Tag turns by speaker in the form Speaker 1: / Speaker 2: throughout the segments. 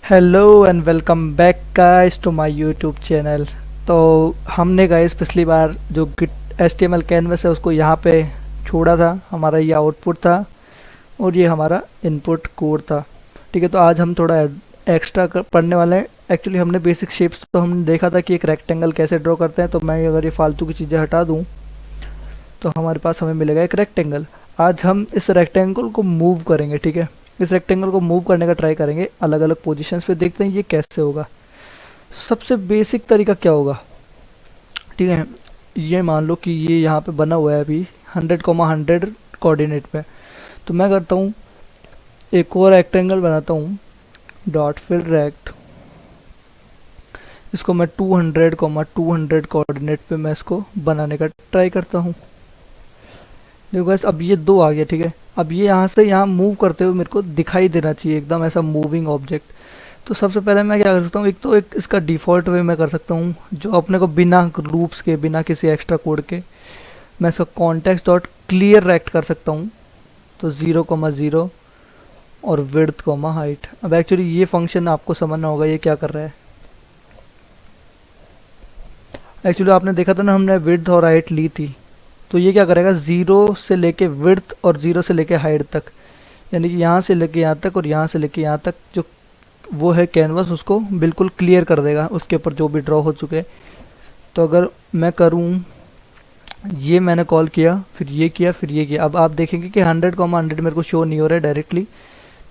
Speaker 1: Hello and welcome back guys to my YouTube channel. तो हमने guys पिछली बार जो गिट एचटीएमएल कैनवस है उसको यहाँ पे छोड़ा था। हमारा ये आउटपुट था और ये हमारा इनपुट कोड था। ठीक है, तो आज हम थोड़ा एक्स्ट्रा पढ़ने वाले हैं। एक्चुअली हमने बेसिक शेप्स तो हमने देखा था कि एक रेक्टेंगल कैसे ड्रॉ करते हैं, तो मैं अगर ये फालतू की चीज़ें हटा दूँ तो हमारे पास हमें मिलेगा एक रेक्टेंगल। आज हम इस रेक्टेंगल को मूव करेंगे। ठीक है, इस रेक्टेंगल को मूव करने का ट्राई करेंगे अलग अलग पोजीशंस पे, देखते हैं ये कैसे होगा। सबसे बेसिक तरीका क्या होगा, ठीक है। ये मान लो कि ये यहाँ पे बना हुआ है अभी 100,100 कोऑर्डिनेट पे। तो मैं करता हूँ एक और रेक्टेंगल बनाता हूँ, डॉट फिल रेक्ट। इसको मैं 200,200 कोऑर्डिनेट पे मैं इसको बनाने का ट्राई करता हूँ। देखो गाइस, अब ये दो आ गया। ठीक है, अब ये यहाँ से यहाँ मूव करते हुए मेरे को दिखाई देना चाहिए एकदम ऐसा मूविंग ऑब्जेक्ट। तो सबसे पहले मैं क्या कर सकता हूँ, एक तो एक इसका डिफ़ॉल्ट वे मैं कर सकता हूँ जो अपने को बिना लूप्स के, बिना किसी एक्स्ट्रा कोड के, मैं इसका कॉन्टेक्स्ट डॉट क्लियर रेक्ट कर सकता हूँ। तो 0,0 और विड्थ कॉमा हाइट। अब एक्चुअली ये फंक्शन आपको समझना होगा ये क्या कर रहा है। एक्चुअली आपने देखा था ना, हमने विड्थ और हाइट ली थी। तो ये क्या करेगा, 0 से लेके विड्थ और 0 से लेके हाइट तक, यानी कि यहाँ से लेके यहाँ तक और यहाँ से लेके यहाँ तक जो वो है कैनवस, उसको बिल्कुल क्लियर कर देगा उसके ऊपर जो भी ड्रॉ हो चुके। तो अगर मैं करूँ, ये मैंने कॉल किया, फिर ये किया, फिर ये किया, अब आप देखेंगे कि 100,100 मेरे को शो नहीं हो रहा है डायरेक्टली,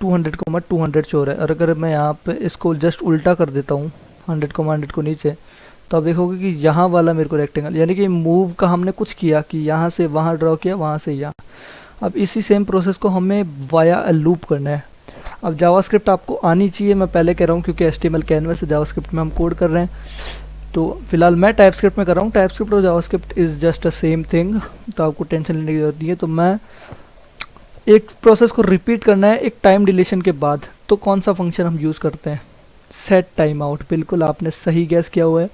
Speaker 1: 200,200 शो हो रहा है। और अगर मैं यहाँ पे इसको जस्ट उल्टा कर देता हूँ 100,100 को नीचे, तो आप देखोगे कि यहाँ वाला मेरे को रेक्टेंगल, यानी कि मूव का हमने कुछ किया कि यहाँ से वहाँ ड्रॉ किया, वहाँ से यहाँ। अब इसी सेम प्रोसेस को हमें वाया लूप करना है। अब जावास्क्रिप्ट आपको आनी चाहिए, मैं पहले कह रहा हूँ, क्योंकि एचटीएमएल कैनवस से जावास्क्रिप्ट में हम कोड कर रहे हैं। तो फिलहाल मैं टाइपस्क्रिप्ट में कर रहा हूँ। टाइपस्क्रिप्ट और JavaScript is just a same thing, तो आपको टेंशन लेने की जरूरत नहीं है। तो मैं एक प्रोसेस को रिपीट करना है एक टाइम डिलीशन के बाद। तो कौन सा फंक्शन हम यूज़ करते हैं, सेट टाइम आउट। बिल्कुल आपने सही गैस किया हुआ है,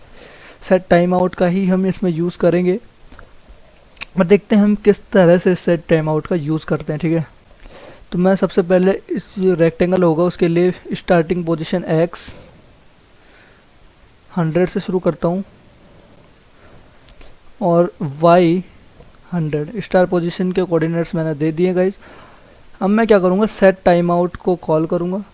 Speaker 1: सेट टाइम आउट का ही हम इसमें यूज़ करेंगे। और देखते हैं हम किस तरह से सेट टाइम आउट का यूज़ करते हैं। ठीक है, तो मैं सबसे पहले इस जो रेक्टेंगल होगा उसके लिए स्टार्टिंग पोजीशन x 100 से शुरू करता हूँ और y 100। स्टार पोजीशन के कोऑर्डिनेट्स मैंने दे दिए गाइज। अब मैं क्या करूँगा, सेट टाइम आउट को कॉल करूँगा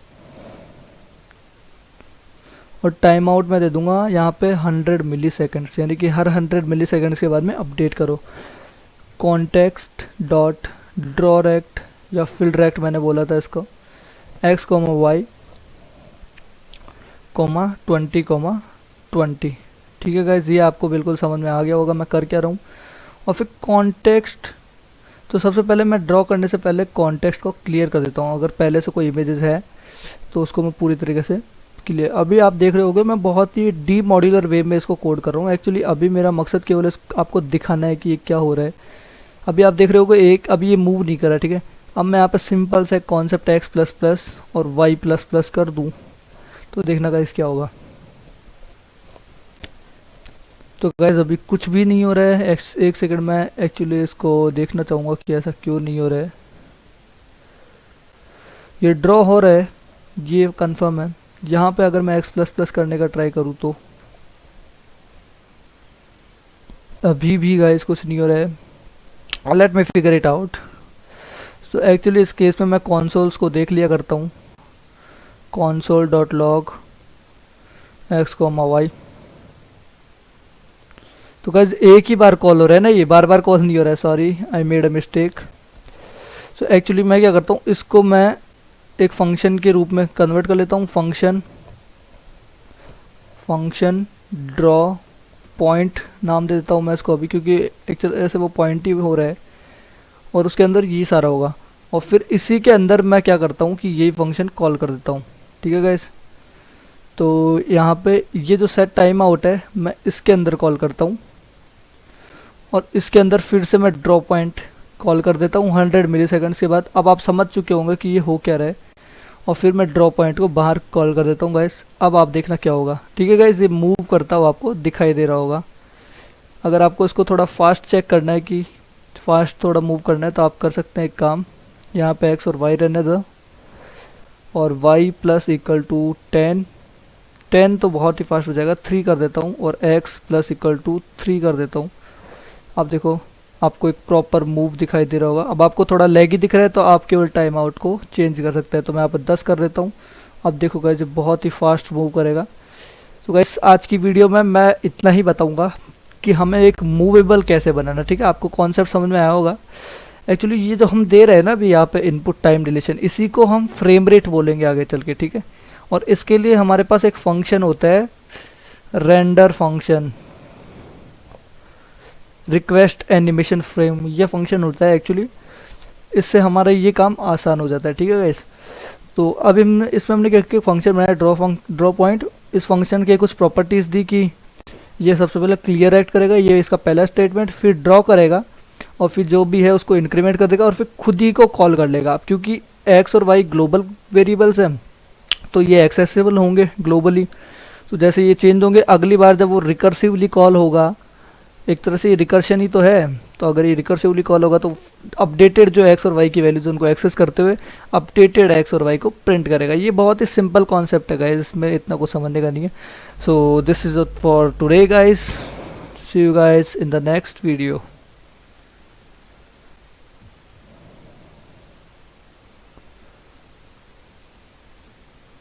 Speaker 1: और टाइम आउट मैं दे दूँगा यहाँ पे 100 मिली सेकेंड्स, यानी कि हर 100 मिली सेकेंड्स के बाद में अपडेट करो। कॉन्टेक्स्ट डॉट ड्रॉ रेक्ट या फिल रेक्ट मैंने बोला था इसको, x, y, 20,20। ठीक है गाइज, ये आपको बिल्कुल समझ में आ गया होगा मैं कर क्या रहा हूँ। और फिर कॉन्टेक्स्ट, तो सबसे पहले मैं ड्रॉ करने से पहले कॉन्टेक्स्ट को क्लियर कर देता हूँ। अगर पहले से कोई इमेजेस है तो उसको मैं पूरी तरीके से क्लियर। अभी आप देख रहे होगे मैं बहुत ही डीप मॉड्यूलर वे में इसको कोड कर रहा हूँ। एक्चुअली अभी मेरा मकसद केवल आपको दिखाना है कि ये क्या हो रहा है। अभी आप देख रहे होगे एक अभी ये मूव नहीं कर रहा। ठीक है, अब मैं यहाँ पे सिंपल से कॉन्सेप्ट x प्लस प्लस और y प्लस प्लस कर दूँ तो देखना गाइस क्या होगा। तो गाइस अभी कुछ भी नहीं हो रहा है। एक सेकंड में एक्चुअली इसको देखना चाहूँगा कि ऐसा क्यों नहीं हो रहा है। ये ड्रॉ हो रहा है, ये कंफर्म है। यहाँ पे अगर मैं x प्लस प्लस करने का ट्राई करूँ तो अभी भी गाइस कुछ नहीं हो रहा है। Let me figure it out. तो एक्चुअली इस केस में मैं कॉन्सोल्स को देख लिया करता हूँ, console dot log x, y। तो गाइस एक ही बार कॉल हो रहा है ना, ये बार बार कॉल नहीं हो रहा है, sorry I made a mistake. So actually मैं क्या करता हूँ, इसको मैं एक फंक्शन के रूप में कन्वर्ट कर लेता हूँ। फंक्शन ड्रॉ पॉइंट नाम दे देता हूँ मैं इसको अभी, क्योंकि एक्चुअली ऐसे वो पॉइंट ही हो रहा है और उसके अंदर ये सारा होगा। और फिर इसी के अंदर मैं क्या करता हूँ कि यही फंक्शन कॉल कर देता हूँ। ठीक है गाइस, तो यहाँ पे ये जो सेट टाइम आउट है मैं इसके अंदर कॉल करता हूँ और इसके अंदर फिर से मैं ड्रॉ पॉइंट कॉल कर देता हूँ 100 मिली सेकेंड्स के बाद। अब आप समझ चुके होंगे कि ये हो क्या रहा है। और फिर मैं ड्रॉ पॉइंट को बाहर कॉल कर देता हूँ गाइस। अब आप देखना क्या होगा। ठीक है गाइस, ये मूव करता हुआ आपको दिखाई दे रहा होगा। अगर आपको इसको थोड़ा फास्ट चेक करना है कि फास्ट थोड़ा मूव करना है तो आप कर सकते हैं एक काम, यहाँ पे x और y रहने दो और y प्लस इक्वल टू 10, 10 तो बहुत ही फास्ट हो जाएगा, 3 कर देता हूँ, और x प्लस इक्वल टू 3 कर देता हूँ। अब देखो आपको एक प्रॉपर मूव दिखाई दे रहा होगा। अब आपको थोड़ा लैगी दिख रहा है तो आप केवल टाइम आउट को चेंज कर सकते हैं। तो मैं यहाँ पर 10 कर देता हूँ। अब देखो गाइस ये बहुत ही फास्ट मूव करेगा। तो गाइस आज की वीडियो में मैं इतना ही बताऊंगा कि हमें एक मूवेबल कैसे बनाना, ठीक है। आपको कॉन्सेप्ट समझ में आया होगा। एक्चुअली ये जो हम दे रहे हैं ना अभी यहाँ पे इनपुट टाइम डिलेशन, इसी को हम फ्रेम रेट बोलेंगे आगे चल के, ठीक है। और इसके लिए हमारे पास एक फंक्शन होता है render function, request animation frame, ये फंक्शन होता है एक्चुअली। इससे हमारा ये काम आसान हो जाता है, ठीक है गाइस। तो अब इसमें हमने क्या फंक्शन बनाया, ड्रॉ पॉइंट। इस फंक्शन के कुछ प्रॉपर्टीज़ दी कि ये सबसे पहले क्लियर एक्ट करेगा, ये इसका पहला स्टेटमेंट, फिर ड्रॉ करेगा और फिर जो भी है उसको इंक्रीमेंट कर देगा और फिर खुद ही को कॉल कर लेगा। अब क्योंकि एक्स और वाई ग्लोबल वेरिएबल्स हैं तो ये एक्सेसिबल होंगे ग्लोबली। तो जैसे ये चेंज होंगे, अगली बार जब वो रिकर्सिवली कॉल होगा, एक तरह से ये रिकर्शन ही तो है, तो अगर ये रिकर्सिवली कॉल होगा तो अपडेटेड जो एक्स और वाई की वैल्यूज उनको एक्सेस करते हुए अपडेटेड एक्स और वाई को प्रिंट करेगा। ये बहुत ही सिंपल कॉन्सेप्ट है गाइस, इसमें इतना कुछ समझने का नहीं है। So this is for today guys, see you guys in the next video.